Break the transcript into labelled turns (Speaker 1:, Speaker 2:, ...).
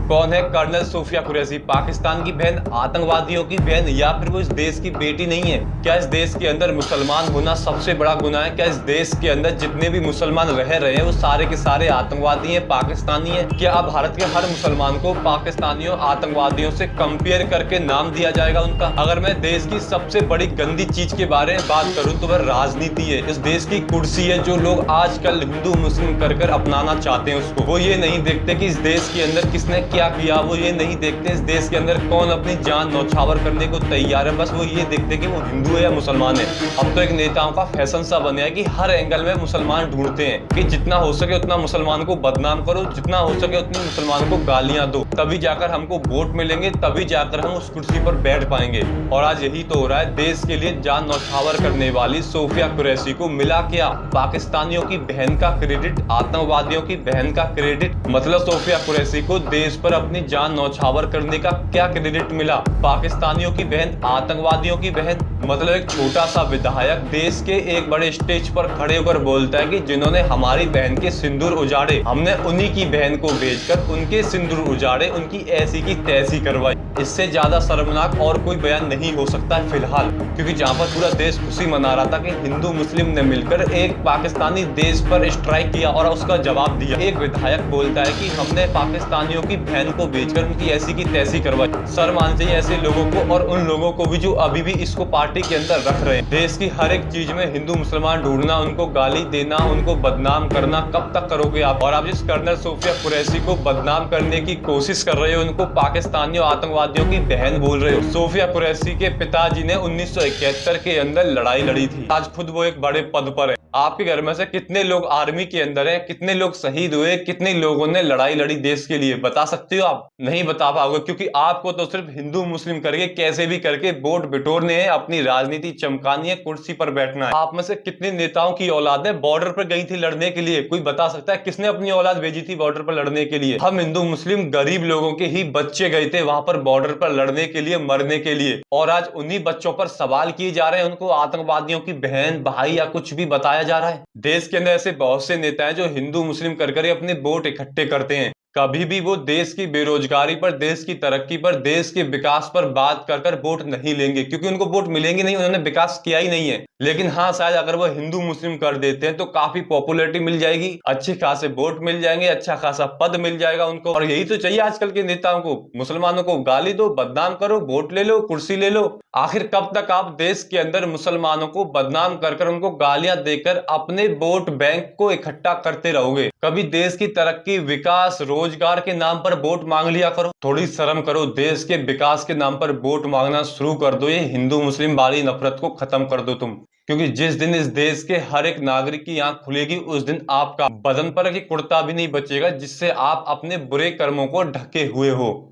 Speaker 1: कौन है colonel Sophia Qureshi? Pakistan की बहन, आतंकवादियों की बहन, या फिर वो इस देश की बेटी नहीं है? क्या इस देश के अंदर मुसलमान होना सबसे बड़ा गुनाह है? क्या इस देश के अंदर जितने भी मुसलमान रह रहे हैं वो सारे के सारे आतंकवादी हैं, पाकिस्तानी हैं? क्या अब भारत के हर मुसलमान को पाकिस्तानियों आतंकवादियों से कंपेयर करके नाम दिया जाएगा उनका? अगर मैं देश की सबसे बड़ी गंदी चीज के बारे में बात करूं तो वह राजनीति है। इस देश की कुर्सी है जो लोग आजकल हिंदू मुस्लिम कर अपनाना चाहते हैं उसको। वो ये नहीं देखते कि इस देश के अंदर किसने क्या किया, वो ये नहीं देखते इस देश के अंदर कौन अपनी जान नौछावर करने को तैयार है। बस वो ये देखते कि वो हिंदू है या मुसलमान है। अब तो एक नेताओं का फैशन सा बन गया है कि हर एंगल में मुसलमान ढूंढते हैं कि जितना हो सके उतना मुसलमान को बदनाम करो, जितना हो सके उतनी मुसलमान को गालियां दो, तभी जाकर हमको वोट मिलेंगे, तभी जाकर हम उस कुर्सी पर बैठ पाएंगे। और आज यही तो हो रहा है। देश के लिए जान नौछावर करने वाली सोफिया कुरैशी को मिला क्या? पाकिस्तानियों की बहन का क्रेडिट, आतंकवादियों की बहन का क्रेडिट। मतलब सोफिया कुरैशी को देश पर अपनी जान नौछावर करने का क्या क्रेडिट मिला? पाकिस्तानियों की बहन, आतंकवादियों की बहन। मतलब एक छोटा सा विधायक देश के एक बड़े स्टेज पर खड़े होकर बोलता है कि जिन्होंने हमारी बहन के सिंदूर उजाड़े, हमने उन्हीं की बहन को भेजकर उनके सिंदूर उजाड़े, उनकी ऐसी की तैसी करवाई। इससे ज्यादा शर्मनाक और कोई बयान नहीं हो सकता है फिलहाल। क्योंकि जहां पर पूरा देश खुशी मना रहा था कि हिंदू मुस्लिम ने मिलकर एक पाकिस्तानी देश पर स्ट्राइक किया और उसका जवाब दिया, एक विधायक बोलता है कि हमने पाकिस्तानियों की बहन को भेजकर उनकी ऐसी की तैसी करवाई। शर्म आनी चाहिए ऐसे लोगों को, और उन लोगों को भी जो अभी भी इसको पार्टी के अंदर रख रहे हैं। देश की हर एक चीज में हिंदू मुसलमान ढूंढना, उनको गाली देना, उनको बदनाम करना कब तक करोगे आप? और आप जिस कर्नल सोफिया कुरैशी को बदनाम करने की कोशिश कर रहे हो, उनको पाकिस्तानियों आतंकवादियों की बहन बोल रहे हो। सोफिया कुरैशी के पिताजी ने 1971 के अंदर लड़ाई लड़ी थी। आज खुद वो एक बड़े पद पर है। आपके घर में से कितने लोग आर्मी के अंदर हैं? कितने लोग शहीद हुए? कितने लोगों ने लड़ाई लड़ी देश के लिए? बता सकते हो आप? नहीं बता पाओगे, क्योंकि आपको तो सिर्फ हिंदू मुस्लिम करके कैसे भी करके वोट बिटोरने हैं, अपनी राजनीति चमकानी है, कुर्सी पर बैठना है। आप में से कितने नेताओं की औलादें बॉर्डर पर गई थी लड़ने के लिए? कोई बता सकता है किसने अपनी औलाद भेजी थी बॉर्डर पर लड़ने के लिए? हम हिंदू मुस्लिम गरीब लोगों के ही बच्चे गए थे वहां पर बॉर्डर पर लड़ने के लिए, मरने के लिए। और आज उन्हीं बच्चों पर सवाल किए जा रहे हैं, उनको आतंकवादियों की बहन, भाई या कुछ भी बताया जा रहा है। देश के अंदर ऐसे बहुत से नेता हैं जो हिंदू मुस्लिम कर अपने वोट इकट्ठे करते हैं। कभी भी वो देश की बेरोजगारी पर, देश की तरक्की पर, देश के विकास पर बात कर वोट नहीं लेंगे, क्योंकि उनको वोट मिलेंगे नहीं, उन्होंने विकास किया ही नहीं है। लेकिन हाँ, शायद अगर वो हिंदू मुस्लिम कर देते हैं तो काफी पॉपुलैरिटी मिल जाएगी, अच्छे खासे वोट मिल जाएंगे, अच्छा खासा पद मिल जाएगा उनको। और यही तो चाहिए आजकल के नेताओं को। मुसलमानों को गाली दो, बदनाम करो, वोट ले लो, कुर्सी ले लो। आखिर कब तक आप देश के अंदर मुसलमानों को बदनाम कर उनको गालियां देकर अपने वोट बैंक को इकट्ठा करते रहोगे? कभी देश की तरक्की, विकास, रोजगार के नाम पर वोट मांग लिया करो। थोड़ी शर्म करो, देश के विकास के नाम पर वोट मांगना शुरू कर दो। ये हिंदू मुस्लिम वाली नफरत को खत्म कर दो तुम। क्योंकि जिस दिन इस देश के हर एक नागरिक की आंख खुलेगी, उस दिन आपका बदन पर की कुर्ता भी नहीं बचेगा जिससे आप अपने बुरे कर्मों को ढके हुए हो।